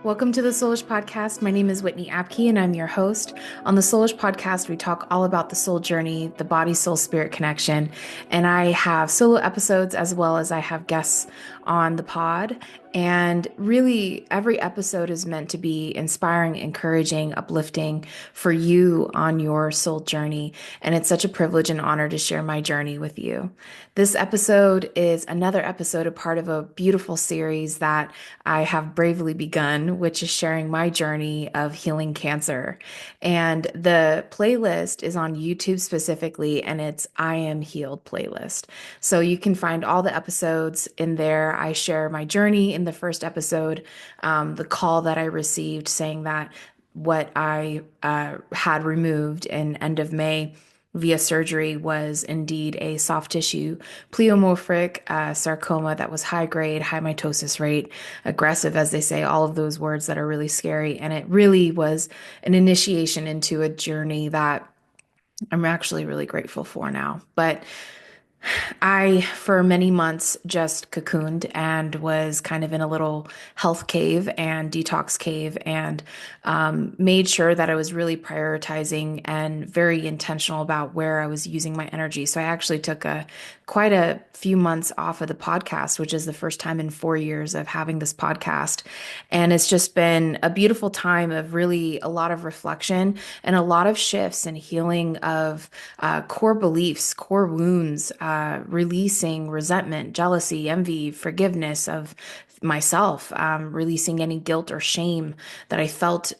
Welcome to the Soulish Podcast. My name is Whitney Apke, and I'm your host. On the Soulish Podcast, we talk all about the soul journey, the body soul spirit connection. And I have solo episodes as well as I have guests on the pod. And really, every episode is meant to be inspiring, encouraging, uplifting for you on your soul journey. And it's such a privilege and honor to share my journey with you. This episode is another episode, a part of a beautiful series that I have bravely begun, which is sharing my journey of healing cancer. And the playlist is on YouTube specifically, and it's I Am Healed playlist. So you can find all the episodes in there. I share my journey in the first episode, the call that I received saying that what I had removed in end of May via surgery was indeed a soft tissue pleomorphic sarcoma that was high grade, high mitosis rate, aggressive, as they say, all of those words that are really scary. And it really was an initiation into a journey that I'm actually really grateful for now. But I, for many months, just cocooned and was kind of in a little health cave and detox cave and made sure that I was really prioritizing and very intentional about where I was using my energy. So I actually took quite a few months off of the podcast, which is the first time in 4 years of having this podcast. And it's just been a beautiful time of really a lot of reflection and a lot of shifts and healing of core beliefs, core wounds, releasing resentment, jealousy, envy, forgiveness of myself, releasing any guilt or shame that I felt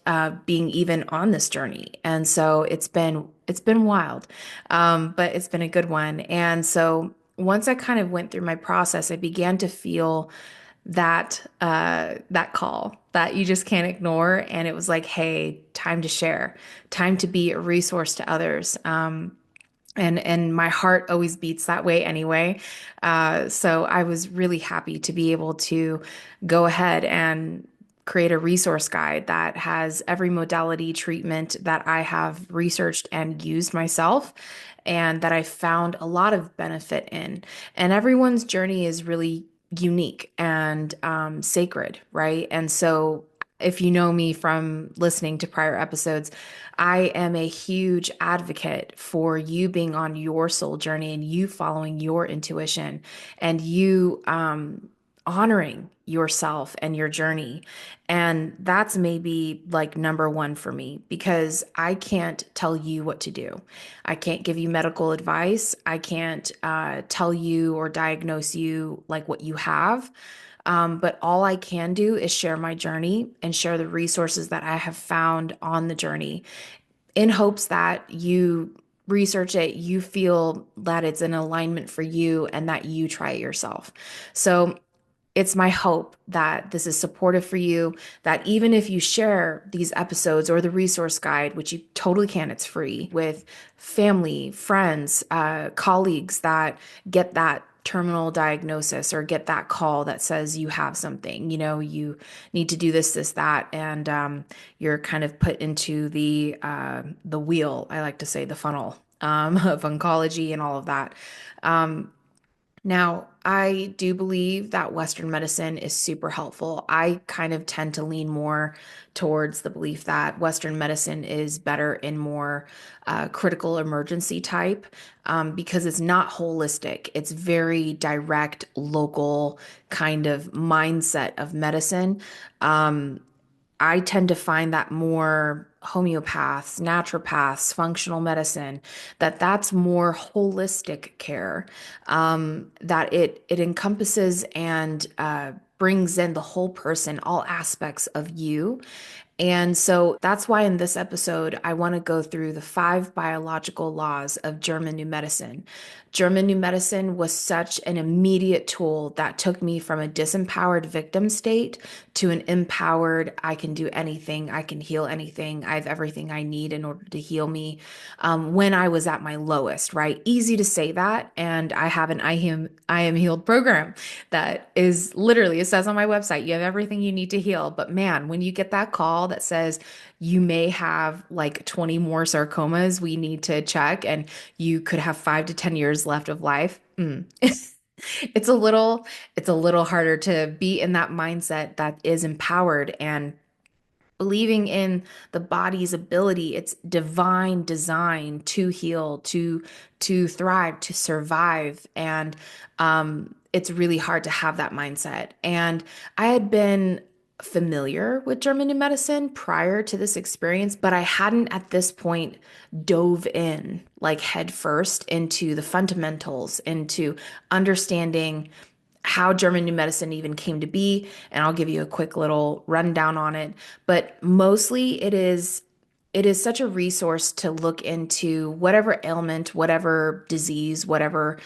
being even on this journey. And so it's been wild, but it's been a good one. And so once I kind of went through my process, I began to feel that call that you just can't ignore, and it was like, hey, time to share, time to be a resource to others. And my heart always beats that way anyway. So I was really happy to be able to go ahead and create a resource guide that has every modality treatment that I have researched and used myself, and that I found a lot of benefit in. And everyone's journey is really unique and sacred, right? And so if you know me from listening to prior episodes, I am a huge advocate for you being on your soul journey and you following your intuition and you honoring yourself and your journey. And that's maybe like number one for me because I can't tell you what to do. I can't give you medical advice. I can't tell you or diagnose you like what you have. But all I can do is share my journey and share the resources that I have found on the journey in hopes that you research it, you feel that it's in alignment for you, and that you try it yourself. So it's my hope that this is supportive for you, that even if you share these episodes or the resource guide, which you totally can, it's free, with family, friends, colleagues that get that terminal diagnosis or get that call that says you have something, you need to do this, this, that, and you're kind of put into the wheel, I like to say, the funnel of oncology and all of that. Now, I do believe that Western medicine is super helpful. I kind of tend to lean more towards the belief that Western medicine is better in more critical emergency type because it's not holistic. It's very direct, local kind of mindset of medicine. Um, I tend to find that more homeopaths, naturopaths, functional medicine, that's more holistic care, that it encompasses and brings in the whole person, all aspects of you. And so that's why in this episode, I want to go through the 5 biological laws of German New Medicine. German New Medicine was such an immediate tool that took me from a disempowered victim state to an empowered, I can do anything, I can heal anything, I have everything I need in order to heal me when I was at my lowest, right? Easy to say that. And I have an I am healed program that is literally, it says on my website, you have everything you need to heal. But man, when you get that call that says you may have like 20 more sarcomas we need to check, and you could have 5 to 10 years left of life. It's a little, it's a little harder to be in that mindset that is empowered and believing in the body's ability, its divine design to heal, to thrive, to survive. And it's really hard to have that mindset. And I had been familiar with German New Medicine prior to this experience, but I hadn't at this point dove in like head first into the fundamentals, into understanding how German New Medicine even came to be, and I'll give you a quick little rundown on it. But mostly it is such a resource to look into whatever ailment, whatever disease, whatever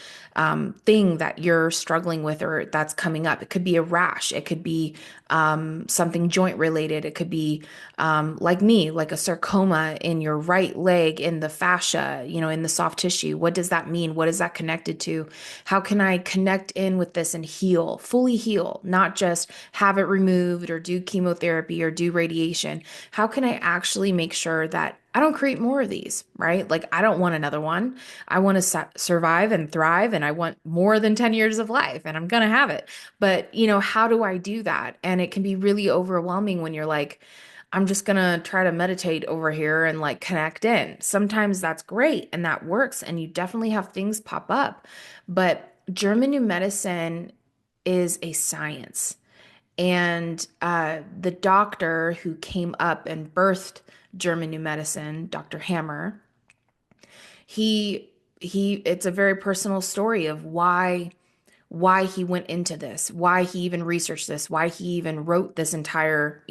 thing that you're struggling with or that's coming up. It could be a rash, it could be something joint related, it could be like me, like a sarcoma in your right leg, in the fascia, in the soft tissue. What does that mean? What is that connected to? How can I connect in with this and heal, fully heal, not just have it removed or do chemotherapy or do radiation? How can I actually make sure that I don't create more of these, right? Like, I don't want another one. I want to survive and thrive, and I want more than 10 years of life, and I'm going to have it. But, how do I do that? And it can be really overwhelming when you're like, I'm just going to try to meditate over here and like connect in. Sometimes that's great and that works, and you definitely have things pop up. But German New Medicine is a science. And the doctor who came up and birthed German New Medicine, Dr. Hammer, he it's a very personal story of why he went into this, why he even researched this, why he even wrote this entire,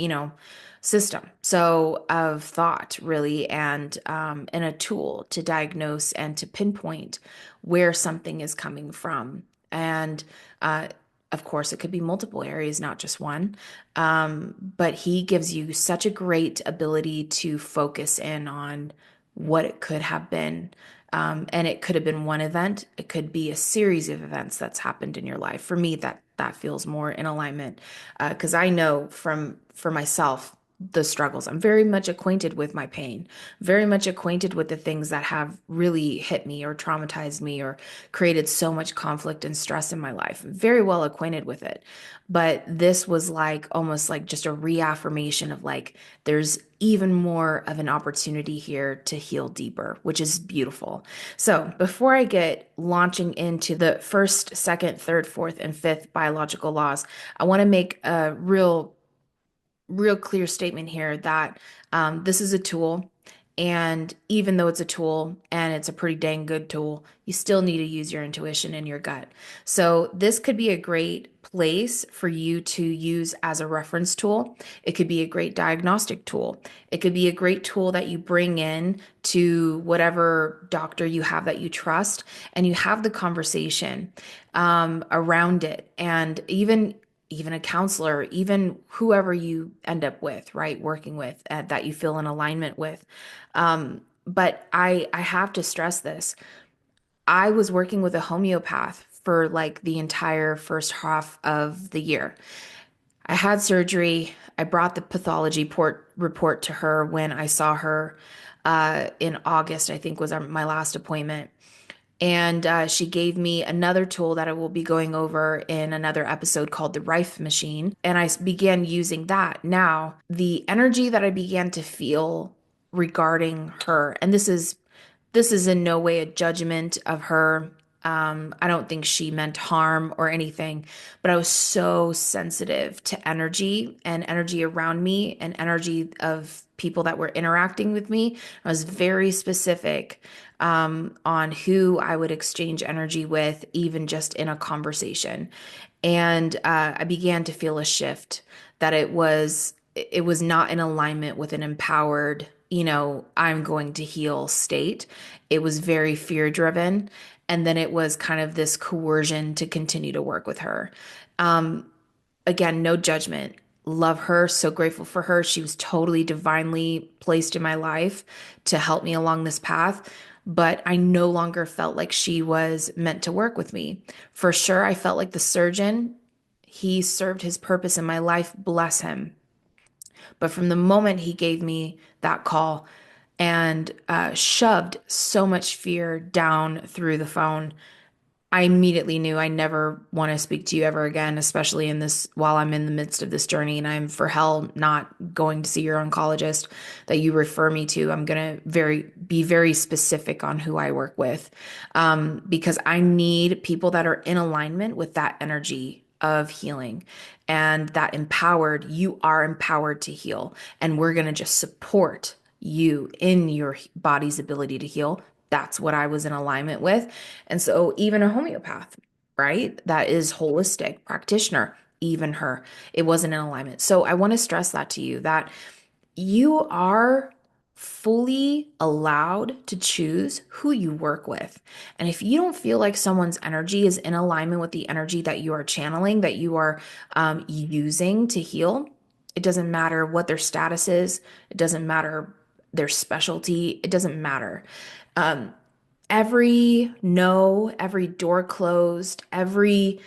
system. So of thought, really, and a tool to diagnose and to pinpoint where something is coming from. And of course, it could be multiple areas, not just one. But he gives you such a great ability to focus in on what it could have been. And it could have been one event. It could be a series of events that's happened in your life. For me, that feels more in alignment because I know for myself the struggles. I'm very much acquainted with my pain, very much acquainted with the things that have really hit me or traumatized me or created so much conflict and stress in my life. Very well acquainted with it. But this was like almost like just a reaffirmation of like, there's even more of an opportunity here to heal deeper, which is beautiful. So, before I get launching into the first, second, third, fourth, and fifth biological laws, I want to make a real clear statement here that this is a tool. And even though it's a tool and it's a pretty dang good tool, you still need to use your intuition and your gut. So, this could be a great place for you to use as a reference tool. It could be a great diagnostic tool. It could be a great tool that you bring in to whatever doctor you have that you trust, and you have the conversation around it. And even a counselor, even whoever you end up with, right, working with that you feel in alignment with. But I have to stress this. I was working with a homeopath for like the entire first half of the year. I had surgery. I brought the pathology report to her when I saw her in August, I think was my last appointment. And she gave me another tool that I will be going over in another episode called the Rife Machine. And I began using that. Now, the energy that I began to feel regarding her, and this is in no way a judgment of her. I don't think she meant harm or anything, but I was so sensitive to energy and energy around me and energy of people that were interacting with me. I was very specific on who I would exchange energy with, even just in a conversation. And I began to feel a shift that it was not in alignment with an empowered, I'm going to heal state. It was very fear driven. And then it was kind of this coercion to continue to work with her. Again, no judgment. Love her, so grateful for her. She was totally divinely placed in my life to help me along this path. But I no longer felt like she was meant to work with me. For sure, I felt like the surgeon, he served his purpose in my life, bless him. But from the moment he gave me that call and shoved so much fear down through the phone, I immediately knew I never want to speak to you ever again, especially in this while I'm in the midst of this journey and I'm for hell not going to see your oncologist that you refer me to. I'm gonna be very specific on who I work with, because I need people that are in alignment with that energy of healing and that empowered. You are empowered to heal, and we're gonna just support you in your body's ability to heal. That's what I was in alignment with. And so, even a homeopath, right, that is holistic practitioner, even her, it wasn't in alignment. So, I want to stress that to you that you are fully allowed to choose who you work with. And if you don't feel like someone's energy is in alignment with the energy that you are channeling, that you are using to heal, it doesn't matter what their status is, it doesn't matter their specialty, it doesn't matter. Um, every no, every door closed, every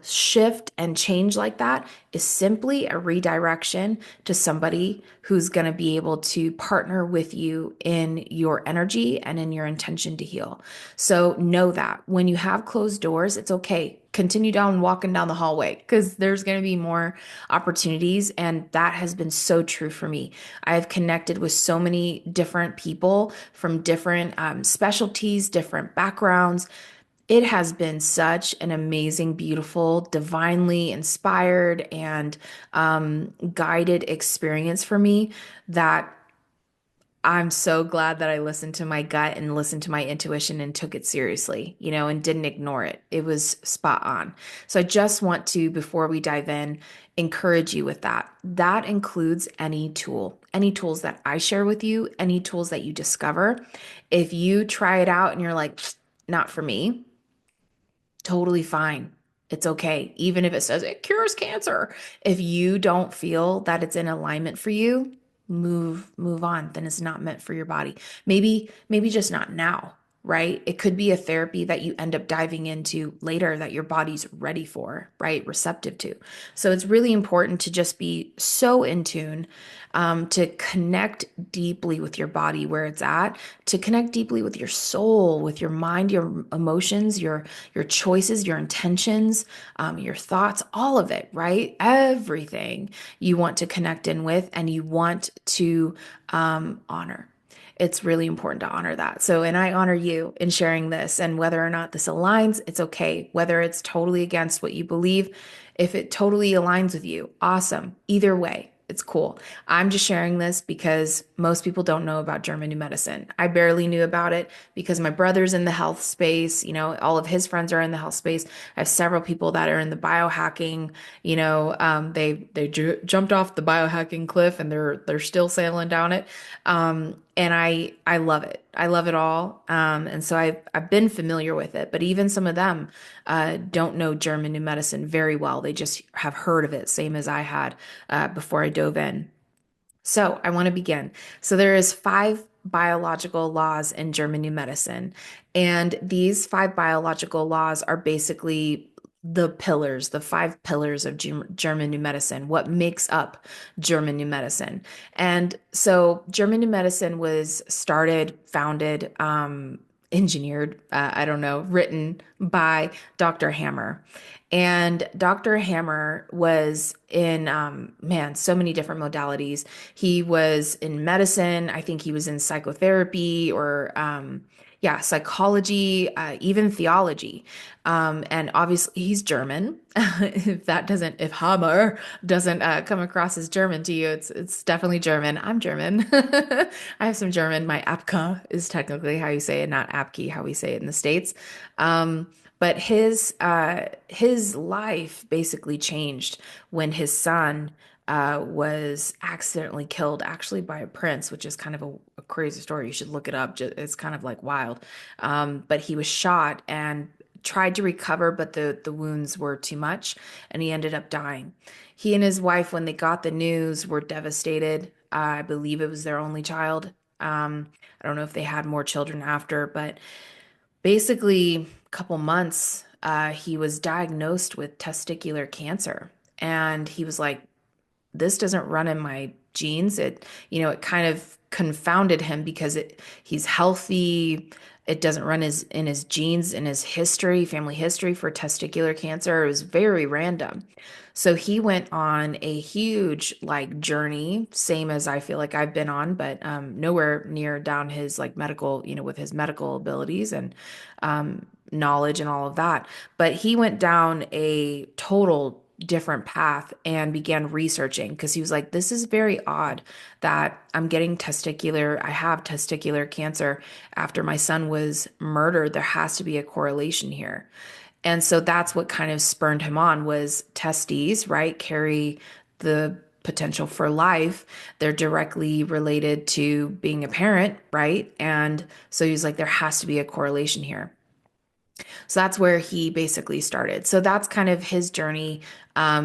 shift and change like that is simply a redirection to somebody who's going to be able to partner with you in your energy and in your intention to heal. So know that when you have closed doors, it's okay. Continue down walking down the hallway because there's going to be more opportunities. And that has been so true for me. I've connected with so many different people from different specialties, different backgrounds. It has been such an amazing, beautiful, divinely inspired, and guided experience for me that I'm so glad that I listened to my gut and listened to my intuition and took it seriously, and didn't ignore it. It was spot on. So I just want to, before we dive in, encourage you with that. That includes any tool, any tools that I share with you, any tools that you discover. If you try it out and you're like, not for me, totally fine. It's okay. Even if it says it cures cancer. If you don't feel that it's in alignment for you, move on. Then it's not meant for your body. Maybe just not now, right? It could be a therapy that you end up diving into later that your body's ready for, right? Receptive to. So it's really important to just be so in tune, to connect deeply with your body where it's at, to connect deeply with your soul, with your mind, your emotions, your choices, your intentions, your thoughts, all of it, right? Everything you want to connect in with and you want to honor. It's really important to honor that. So, and I honor you in sharing this. And whether or not this aligns, it's okay. Whether it's totally against what you believe, if it totally aligns with you, awesome. Either way, it's cool. I'm just sharing this because most people don't know about German new medicine. I barely knew about it because my brother's in the health space. All of his friends are in the health space. I have several people that are in the biohacking. They jumped off the biohacking cliff and they're still sailing down it. And I love it. I love it all. And so I've been familiar with it, but even some of them don't know German new medicine very well. They just have heard of it, same as I had before I dove in. So I want to begin. So there is five biological laws in German new medicine, and these five biological laws are basically the pillars, the five pillars of German new medicine, what makes up German new medicine. And so German new medicine was started, founded, engineered, I don't know, written by Dr. Hammer. And Dr. Hammer was in, man, so many different modalities. He was in medicine. I think he was in psychotherapy or, yeah, psychology, even theology. And obviously he's German. If Hammer doesn't come across as German to you, it's definitely German. I'm German. I have some German. My Apka is technically how you say it, not Apki, how we say it in the States. But his life basically changed when his son was accidentally killed, actually by a prince, which is kind of a crazy story. You should look it up. It's kind of like wild. But he was shot and tried to recover, but the wounds were too much, and he ended up dying. He and his wife, when they got the news, were devastated. I believe it was their only child. I don't know if they had more children after, but basically, a couple months, he was diagnosed with testicular cancer. And he was like, this doesn't run in my genes. It kind of confounded him because he's healthy, It doesn't run in his genes, in his history, family history for testicular cancer. It was very random. So he went on a huge like journey, same as I feel like I've been on, but nowhere near down his like medical, with his medical abilities and knowledge and all of that. But he went down a total different path and began researching because he was like, this is very odd that I have testicular cancer after my son was murdered. There has to be a correlation here. And so that's what kind of spurned him on was testes, right? Carry the potential for life. They're directly related to being a parent, right? And so he's like, there has to be a correlation here. So that's where he basically started. So that's kind of his journey.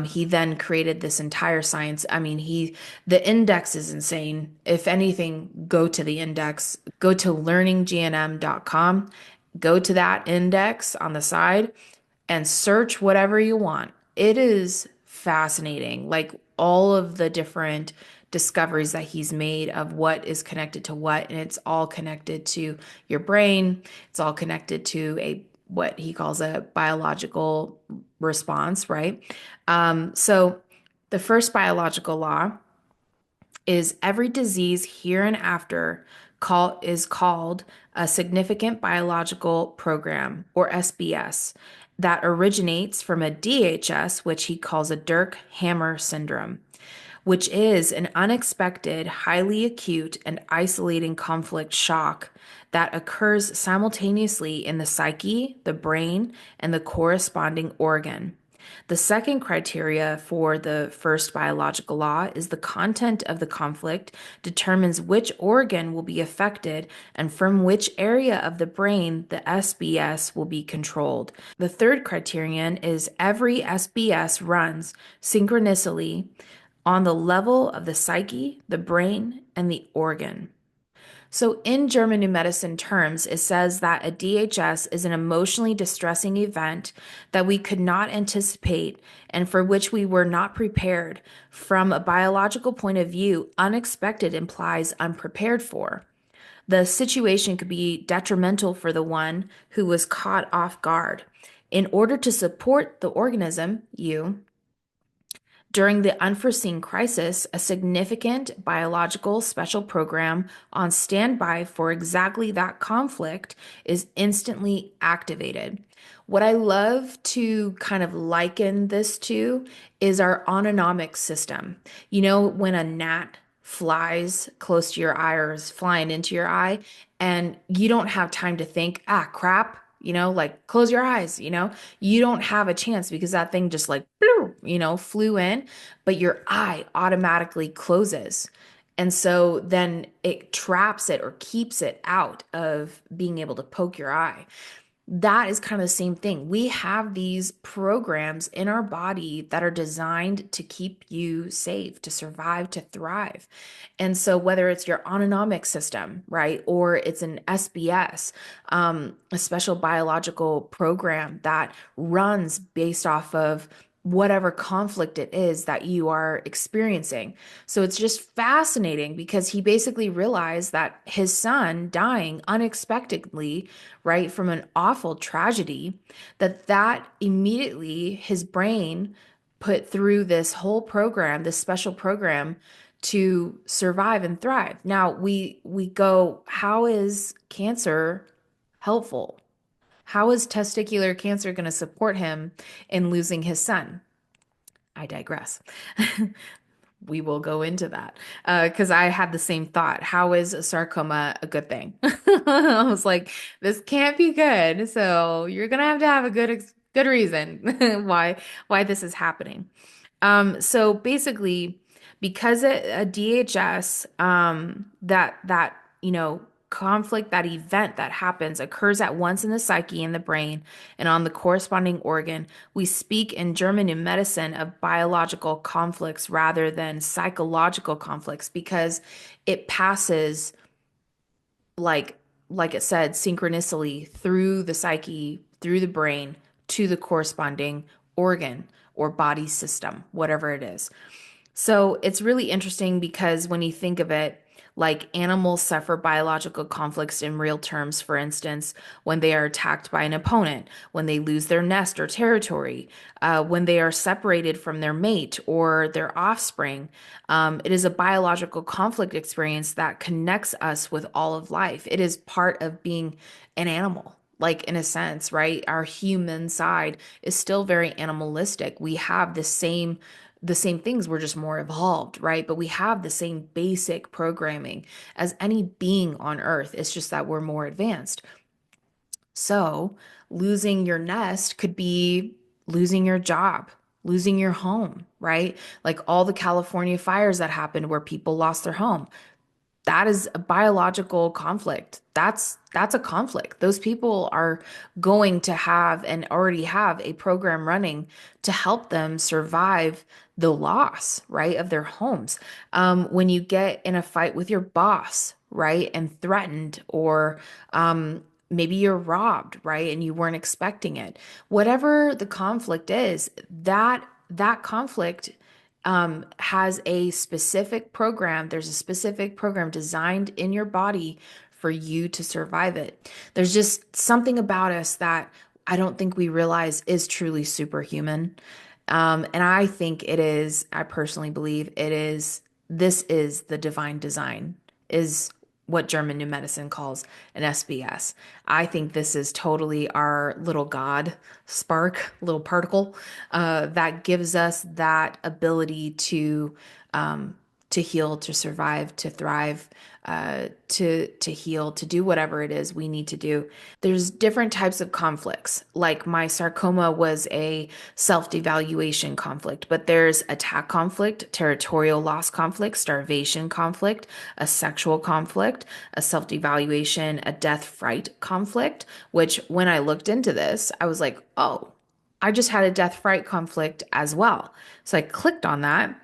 He then created this entire science. I mean, the index is insane. If anything, go to the index, go to learninggnm.com, go to that index on the side and search whatever you want. It is fascinating. Like all of the different discoveries that he's made of what is connected to what, and it's all connected to your brain. It's all connected to a what he calls a biological response, right? So the first biological law is every disease hereinafter is called a significant biological program or SBS that originates from a DHS, which he calls a Dirk-Hammer syndrome, which is an unexpected, highly acute, and isolating conflict shock that occurs simultaneously in the psyche, the brain, and the corresponding organ. The second criteria for the first biological law is the content of the conflict determines which organ will be affected and from which area of the brain the SBS will be controlled. The third criterion is every SBS runs synchronously on the level of the psyche, the brain, and the organ. So, in German New Medicine terms, it says that a DHS is an emotionally distressing event that we could not anticipate and for which we were not prepared. From a biological point of view, unexpected implies unprepared for. The situation could be detrimental for the one who was caught off guard. In order to support the organism, you, during the unforeseen crisis, a significant biological special program on standby for exactly that conflict is instantly activated. What I love to kind of liken this to is our autonomic system. You know, when a gnat flies close to your eye or is flying into your eye, and you don't have time to think, ah, crap, like close your eyes, you don't have a chance because that thing just like, flew in, but your eye automatically closes. And so then it traps it or keeps it out of being able to poke your eye. That is kind of the same thing. We have these programs in our body that are designed to keep you safe, to survive, to thrive. And so, whether it's your autonomic system, right, or it's an SBS, a special biological program that runs based off of whatever conflict it is that you are experiencing. So it's just fascinating because he basically realized that his son dying unexpectedly, right, from an awful tragedy, that immediately his brain put through this whole program, this special program to survive and thrive. Now we go, how is cancer helpful? How is testicular cancer going to support him in losing his son? I digress. We will go into that because I had the same thought. How is a sarcoma a good thing? I was like, this can't be good. So you're gonna have to have a good reason why this is happening. So basically, because a DHS, that conflict, that event that happens occurs at once in the psyche and the brain and on the corresponding organ, we speak in German in medicine of biological conflicts rather than psychological conflicts because it passes like like it said, synchronously through the psyche, through the brain to the corresponding organ or body system, whatever it is. So it's really interesting because when you think of it, Like animals suffer biological conflicts in real terms, for instance, when they are attacked by an opponent, when they lose their nest or territory, when they are separated from their mate or their offspring. It is a biological conflict experience that connects us with all of life. It is part of being an animal. Like in a sense, right? Our human side is still very animalistic. We have the same things, we're just more evolved, right? But we have the same basic programming as any being on earth. It's just that we're more advanced. So, losing your nest could be losing your job, losing your home, right? Like all the California fires that happened where people lost their home, that is a biological conflict. That's a conflict. Those people are going to have and already have a program running to help them survive the loss, right, of their homes. When you get in a fight with your boss, right, and threatened, or maybe you're robbed, right, and you weren't expecting it. Whatever the conflict is, that conflict has a specific program. There's a specific program designed in your body for you to survive it. There's just something about us that I don't think we realize is truly superhuman. And I think it is, I personally believe it is, this is the divine design, is what German New Medicine calls an SBS. I think this is totally our little God spark, little particle that gives us that ability to heal, to survive, to thrive, to heal, to do whatever it is we need to do. There's different types of conflicts. Like my sarcoma was a self-devaluation conflict, but there's attack conflict, territorial loss conflict, starvation conflict, a sexual conflict, a self-devaluation, a death fright conflict, which when I looked into this, I was like, oh, I just had a death fright conflict as well. So I clicked on that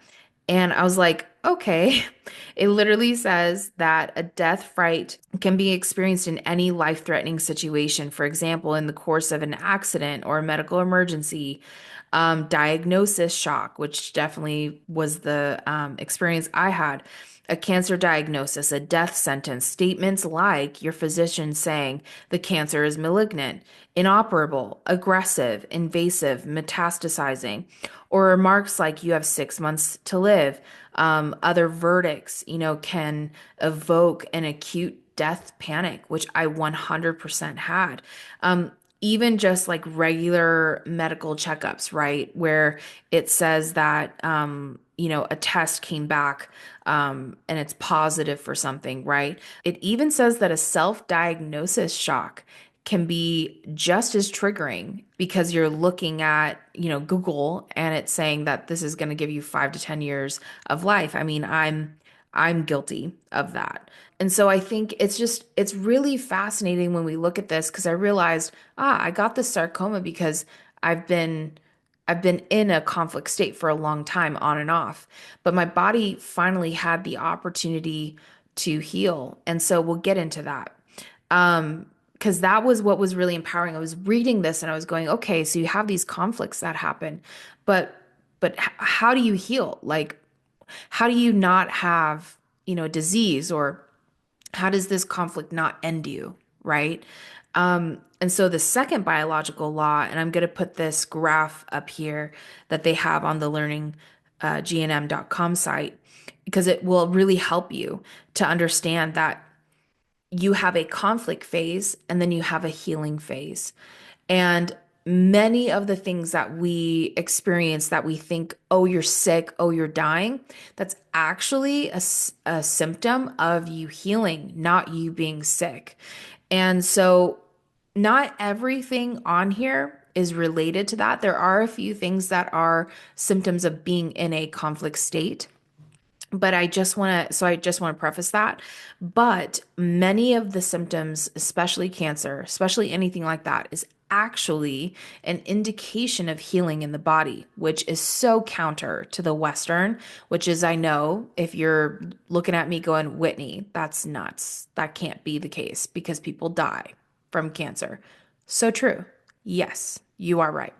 and I was like, okay. It literally says that a death fright can be experienced in any life-threatening situation. For example, in the course of an accident or a medical emergency, diagnosis shock, which definitely was the experience I had, a cancer diagnosis, a death sentence, statements like your physician saying the cancer is malignant, inoperable, aggressive, invasive, metastasizing, or remarks like you have 6 months to live. Other verdicts, can evoke an acute death panic, which I 100% had. Even just like regular medical checkups, right? Where it says that, a test came back and it's positive for something, right? It even says that a self-diagnosis shock can be just as triggering because you're looking at, Google and it's saying that this is going to give you 5 to 10 years of life. I mean, I'm guilty of that. And so I think it's really fascinating when we look at this because I realized, I got this sarcoma because I've been I've been in a conflict state for a long time on and off, but my body finally had the opportunity to heal. And so we'll get into that. Because that was what was really empowering. I was reading this and I was going, okay, so you have these conflicts that happen, but how do you heal? Like, how do you not have, disease, or how does this conflict not end you, right? And so the second biological law, and I'm going to put this graph up here that they have on the learning gnm.com site because it will really help you to understand that you have a conflict phase and then you have a healing phase. And many of the things that we experience that we think, oh, you're sick, oh, you're dying, that's actually a symptom of you healing, not you being sick. And so, not everything on here is related to that. There are a few things that are symptoms of being in a conflict state. But I just want to preface that. But many of the symptoms, especially cancer, especially anything like that, is actually an indication of healing in the body, which is so counter to the Western, which is, I know if you're looking at me going, Whitney, that's nuts. That can't be the case because people die from cancer. So true. Yes, you are right.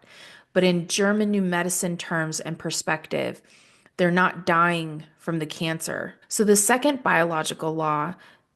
But in German New Medicine terms and perspective, they're not dying from the cancer. So the second biological law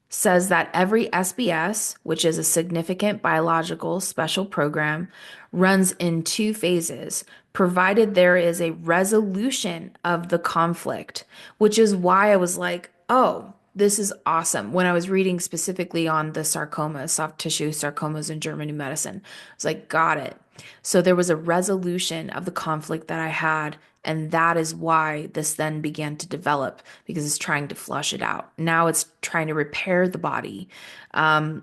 says that every SBS, which is a significant biological special program, runs in two phases, provided there is a resolution of the conflict, which is why I was like, oh, this is awesome. When I was reading specifically on the sarcomas, soft tissue sarcomas in German medicine, I was like, got it. So there was a resolution of the conflict that I had, and that is why this then began to develop because it's trying to flush it out. Now it's trying to repair the body,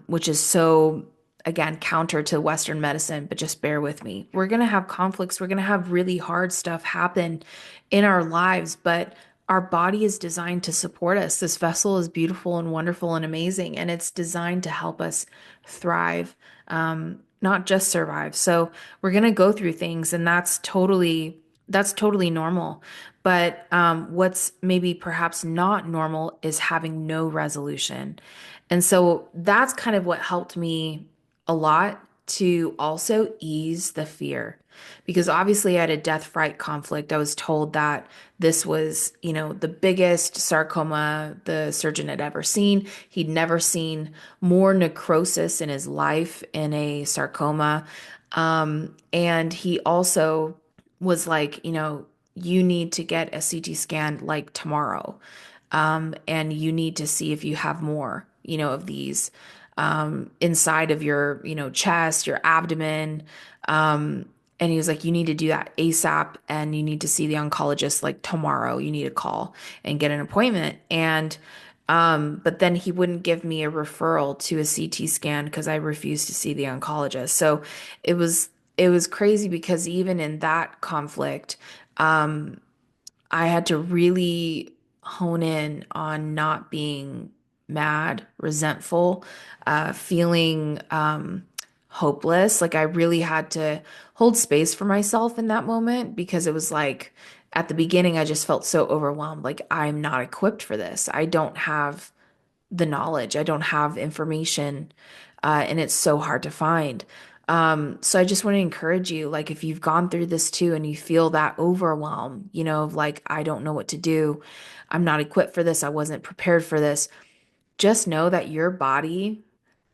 which is so, again, counter to Western medicine, but just bear with me. We're going to have conflicts. We're going to have really hard stuff happen in our lives, but our body is designed to support us. This vessel is beautiful and wonderful and amazing, and it's designed to help us thrive, not just survive. So we're going to go through things, and that's totally normal. But what's maybe perhaps not normal is having no resolution. And so that's kind of what helped me a lot to also ease the fear. Because obviously, I had a death fright conflict. I was told that this was, the biggest sarcoma the surgeon had ever seen. He'd never seen more necrosis in his life in a sarcoma. And he also was like, you need to get a CT scan like tomorrow. And you need to see if you have more, of these inside of your, chest, your abdomen. And he was like, you need to do that ASAP and you need to see the oncologist like tomorrow. You need to call and get an appointment. But then he wouldn't give me a referral to a CT scan because I refused to see the oncologist. So it was it was crazy because even in that conflict, I had to really hone in on not being mad, resentful, feeling hopeless. Like I really had to hold space for myself in that moment because it was like at the beginning, I just felt so overwhelmed. Like I'm not equipped for this. I don't have the knowledge. I don't have information, and it's so hard to find. So I just want to encourage you, like if you've gone through this too and you feel that overwhelm, of like, I don't know what to do. I'm not equipped for this. I wasn't prepared for this. Just know that your body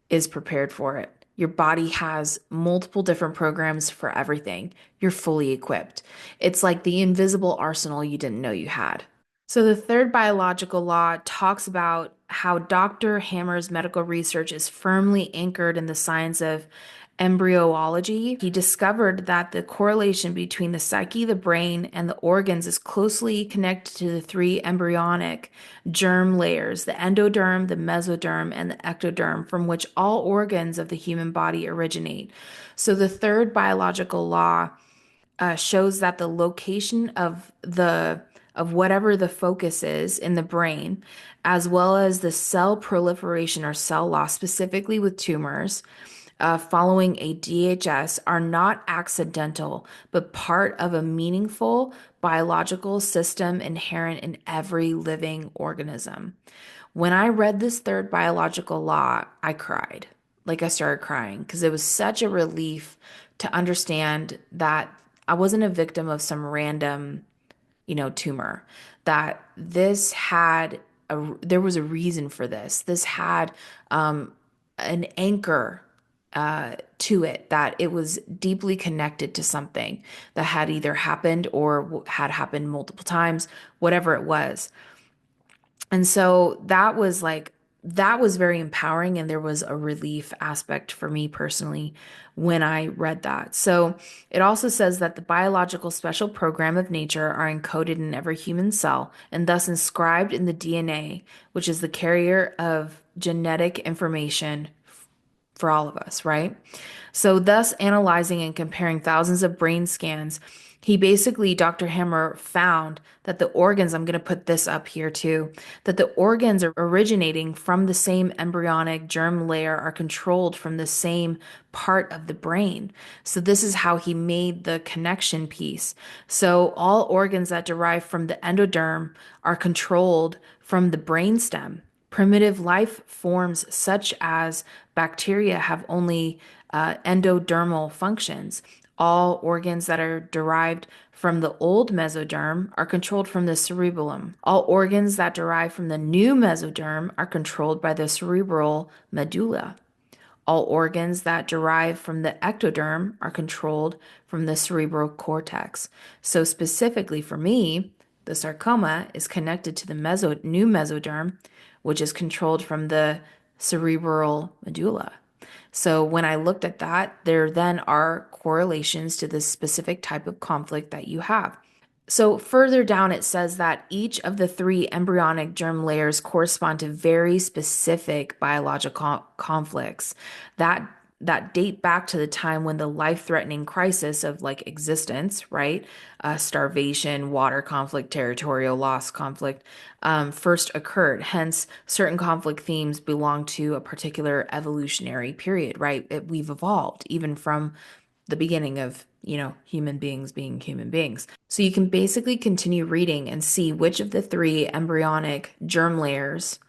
is prepared for it. Your body has multiple different programs for everything. You're fully equipped. It's like the invisible arsenal you didn't know you had. So, the third biological law talks about how Dr. Hammer's medical research is firmly anchored in the science of embryology. He discovered that the correlation between the psyche, the brain, and the organs is closely connected to the three embryonic germ layers, the endoderm, the mesoderm, and the ectoderm, from which all organs of the human body originate. So, the third biological law shows that the location of whatever the focus is in the brain, as well as the cell proliferation or cell loss, specifically with tumors, following a DHS, are not accidental, but part of a meaningful biological system inherent in every living organism. When I read this third biological law, I cried. Like I started crying because it was such a relief to understand that I wasn't a victim of some random, tumor, that there was a reason for this. This had an anchor to it, that it was deeply connected to something that had either happened or had happened multiple times, whatever it was. And so that was very empowering. And there was a relief aspect for me personally when I read that. So it also says that the biological special program of nature are encoded in every human cell and thus inscribed in the DNA, which is the carrier of genetic information for all of us, right? So, thus analyzing and comparing thousands of brain scans, Dr. Hammer found that the organs, I'm going to put this up here too, that the organs are originating from the same embryonic germ layer are controlled from the same part of the brain. So, this is how he made the connection piece. So, all organs that derive from the endoderm are controlled from the brainstem. Primitive life forms such as bacteria have only endodermal functions. All organs that are derived from the old mesoderm are controlled from the cerebellum. All organs that derive from the new mesoderm are controlled by the cerebral medulla. All organs that derive from the ectoderm are controlled from the cerebral cortex. So, specifically for me, the sarcoma is connected to the new mesoderm, which is controlled from the cerebral medulla. So, when I looked at that, there then are correlations to the specific type of conflict that you have. So further down, it says that each of the three embryonic germ layers correspond to very specific biological conflicts that date back to the time when the life-threatening crisis of like existence, right? Starvation, water conflict, territorial loss conflict, first occurred. Hence, certain conflict themes belong to a particular evolutionary period, right? We've evolved even from the beginning of, human beings being human beings. So you can basically continue reading and see which of the three embryonic germ layers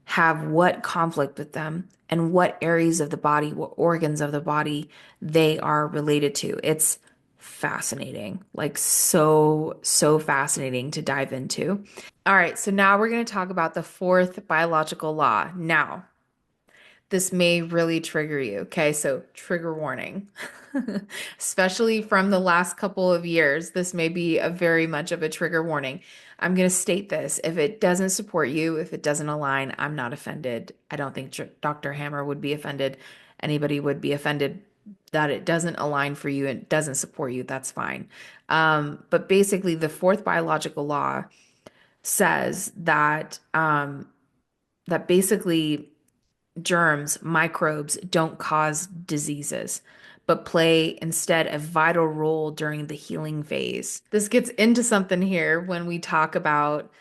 have what conflict with them and what areas of the body, what organs of the body they are related to. It's fascinating, like so fascinating to dive into. All right, so now we're going to talk about the fourth biological law. Now, this may really trigger you. Okay, so trigger warning. Especially from the last couple of years, this may be a very much of a trigger warning. I'm going to state this. If it doesn't support you, if it doesn't align, I'm not offended. I don't think Dr. Hammer would be offended. Anybody would be offended that it doesn't align for you and doesn't support you. That's fine. But basically, the fourth biological law says that basically germs, microbes don't cause diseases, but play instead a vital role during the healing phase. This gets into something here when we talk about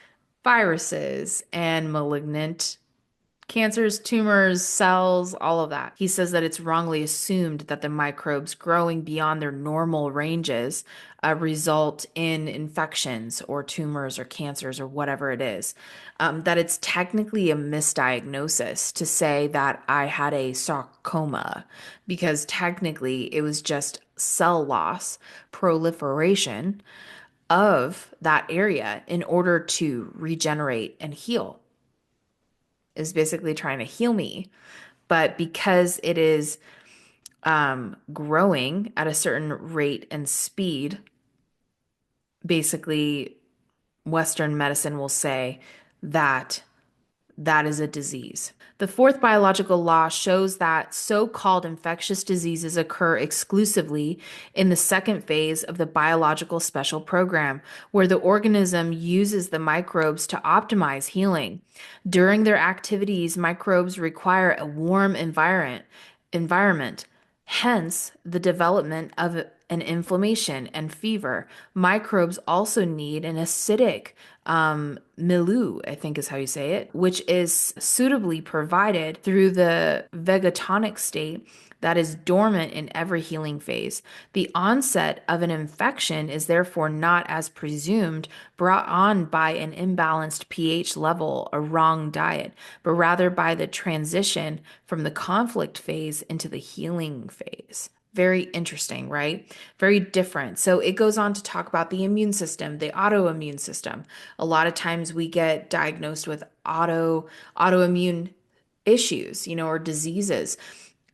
viruses and malignant cancers, tumors, cells, all of that. He says that it's wrongly assumed that the microbes growing beyond their normal ranges result in infections or tumors or cancers or whatever it is. That it's technically a misdiagnosis to say that I had a sarcoma because technically it was just cell loss, proliferation of that area in order to regenerate and heal is basically trying to heal me. But because it is growing at a certain rate and speed, basically, Western medicine will say that that is a disease. The fourth biological law shows that so-called infectious diseases occur exclusively in the second phase of the biological special program, where the organism uses the microbes to optimize healing. During their activities, microbes require a warm environment, hence the development of an inflammation and fever. Microbes also need an acidic milieu, I think is how you say it, which is suitably provided through the vegetonic state that is dormant in every healing phase. The onset of an infection is therefore not, as presumed, brought on by an imbalanced pH level or wrong diet, but rather by the transition from the conflict phase into the healing phase. Very interesting, right? Very different. So it goes on to talk about the immune system, the autoimmune system. A lot of times we get diagnosed with autoimmune issues, or diseases.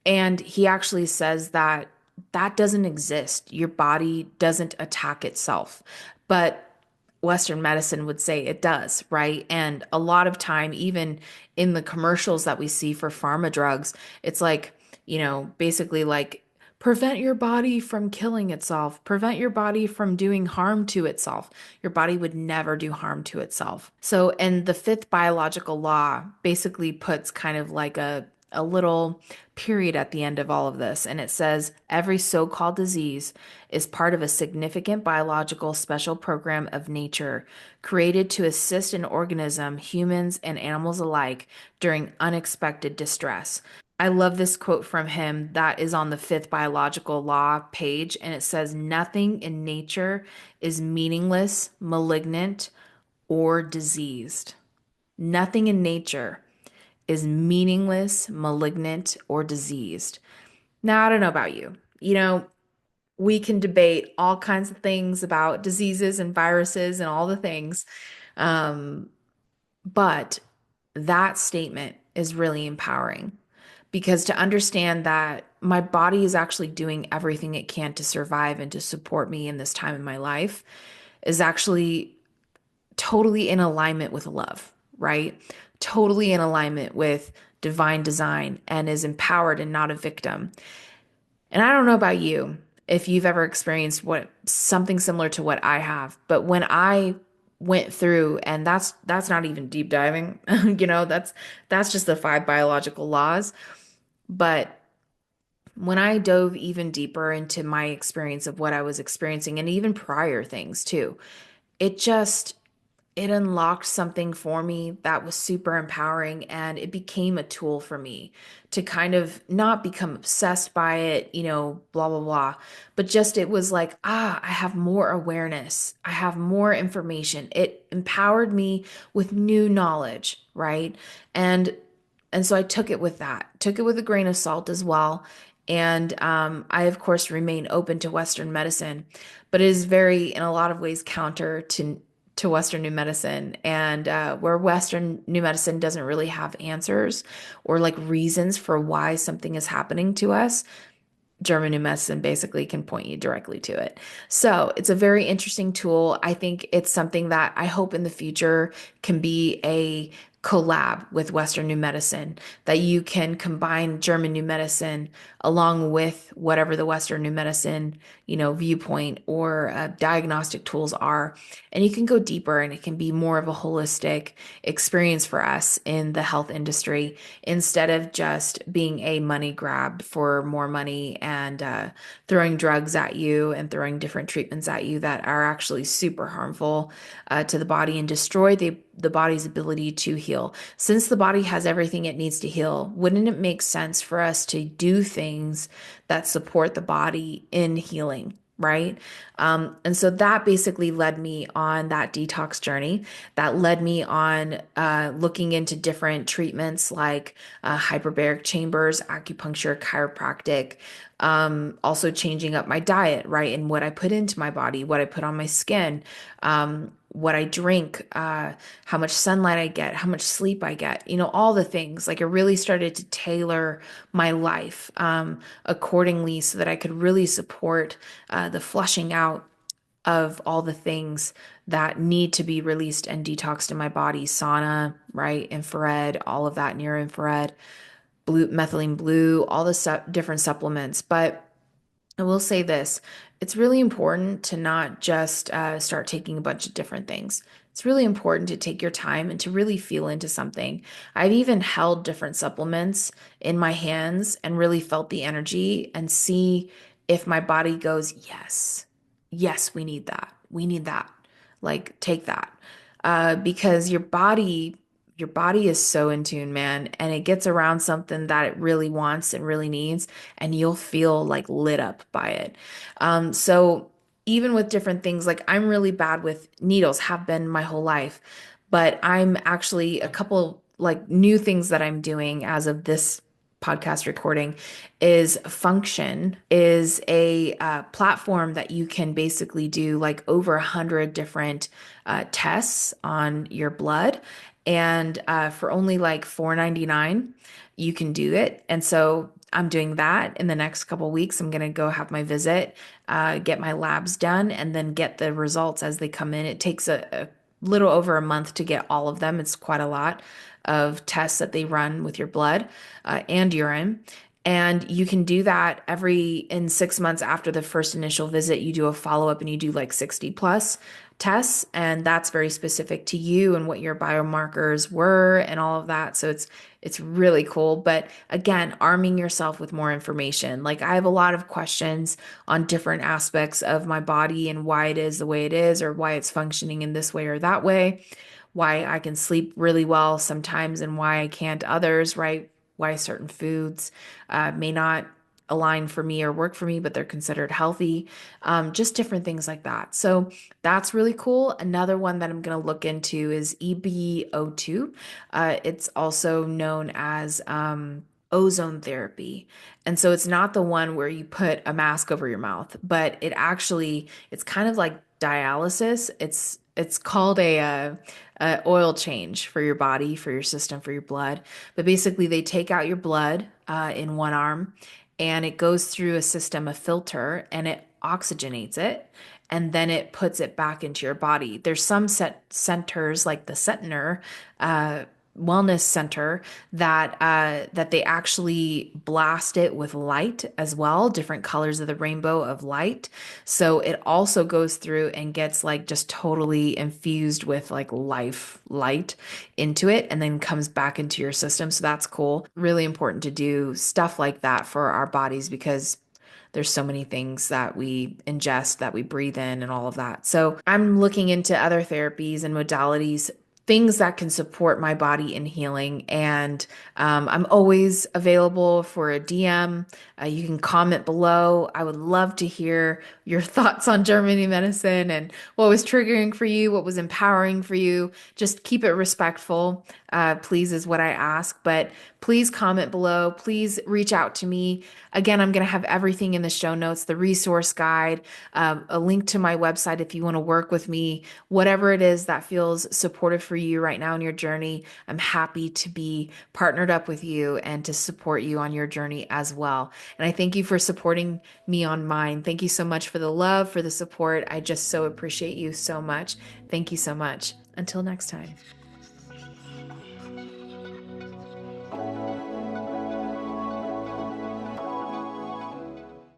And he actually says that that doesn't exist. Your body doesn't attack itself. But Western medicine would say it does, right? And a lot of time, even in the commercials that we see for pharma drugs, it's like, basically like prevent your body from killing itself, prevent your body from doing harm to itself. Your body would never do harm to itself. So, and the fifth biological law basically puts kind of like a little period at the end of all of this. And it says every so-called disease is part of a significant biological special program of nature created to assist an organism, humans and animals alike, during unexpected distress. I love this quote from him that is on the fifth biological law page, and it says, nothing in nature is meaningless, malignant, or diseased. Nothing in nature is meaningless, malignant, or diseased. Now, I don't know about you. we can debate all kinds of things about diseases and viruses and all the things. Um, but that statement is really empowering because to understand that my body is actually doing everything it can to survive and to support me in this time in my life is actually totally in alignment with love, right? Totally in alignment with divine design and is empowered and not a victim. And I don't know about you if you've ever experienced what something similar to what I have, but when I went through, and that's not even deep diving, that's just the five biological laws. But when I dove even deeper into my experience of what I was experiencing and even prior things too, it just it unlocked something for me that was super empowering and it became a tool for me to kind of not become obsessed by it, blah, blah, blah. But just it was like, I have more awareness. I have more information. It empowered me with new knowledge, right? And and so I took it with a grain of salt as well. And I, of course, remain open to Western medicine, but it is very, in a lot of ways, counter to Western new medicine, and where Western new medicine doesn't really have answers or like reasons for why something is happening to us. German new medicine basically can point you directly to it. So it's a very interesting tool. I think it's something that I hope in the future can be a collab with Western new medicine, that you can combine German new medicine along with whatever the Western new medicine, viewpoint or diagnostic tools are. And you can go deeper and it can be more of a holistic experience for us in the health industry instead of just being a money grab for more money and throwing drugs at you and throwing different treatments at you that are actually super harmful to the body and destroy the body's ability to heal. Since the body has everything it needs to heal, wouldn't it make sense for us to do things that support the body in healing? Right. And so that basically led me on that detox journey. That led me on looking into different treatments like hyperbaric chambers, acupuncture, chiropractic, also changing up my diet, right? And what I put into my body, what I put on my skin, what I drink, how much sunlight I get, how much sleep I get, all the things. Like I really started to tailor my life accordingly so that I could really support the flushing out of all the things that need to be released and detoxed in my body. Sauna, right? Infrared, all of that, near infrared, blue, methylene blue, all the different supplements. But I will say this, it's really important to not just start taking a bunch of different things. It's really important to take your time and to really feel into something. I've even held different supplements in my hands and really felt the energy and see if my body goes, yes, yes, we need that. We need that. Like, take that. Because your body is so in tune, man, and it gets around something that it really wants and really needs, and you'll feel like lit up by it. So even with different things, like I'm really bad with needles, have been my whole life, but I'm actually a couple like new things that I'm doing as of this podcast recording is Function is a platform that you can basically do like over 100 different tests on your blood, and for only like $4.99 you can do it. And so I'm doing that in the next couple weeks. I'm gonna go have my visit, get my labs done, and then get the results as they come in. It takes a little over a month to get all of them. It's quite a lot of tests that they run with your blood and urine. And you can do that in 6 months after the first initial visit. You do a follow up and you do like 60 plus tests. And that's very specific to you and what your biomarkers were and all of that. So it's really cool. But again, arming yourself with more information. Like I have a lot of questions on different aspects of my body and why it is the way it is, or why it's functioning in this way or that way, why I can sleep really well sometimes and why I can't others, right? Why certain foods may not align for me or work for me, but they're considered healthy. Just different things like that. So that's really cool. Another one that I'm going to look into is EBO2. It's also known as ozone therapy. And so it's not the one where you put a mask over your mouth, but it's kind of like dialysis. It's called a oil change for your body, for your system, for your blood. But basically, they take out your blood in one arm, and it goes through a system, a filter, and it oxygenates it, and then it puts it back into your body. There's some set centers like the Centner uh, Wellness Center that they actually blast it with light as well, different colors of the rainbow of light. So it also goes through and gets like just totally infused with like life light into it and then comes back into your system. So that's cool. Really important to do stuff like that for our bodies because there's so many things that we ingest, that we breathe in, and all of that. So I'm looking into other therapies and modalities, things that can support my body in healing. And I'm always available for a DM. You can comment below. I would love to hear your thoughts on Germany medicine and what was triggering for you, what was empowering for you. Just keep it respectful, please, is what I ask. But please comment below. Please reach out to me. Again, I'm going to have everything in the show notes, the resource guide, a link to my website if you want to work with me, whatever it is that feels supportive for you right now in your journey. I'm happy to be partnered up with you and to support you on your journey as well. And I thank you for supporting me on mine. Thank you so much for the love, for the support. I just so appreciate you so much. Thank you so much. Until next time.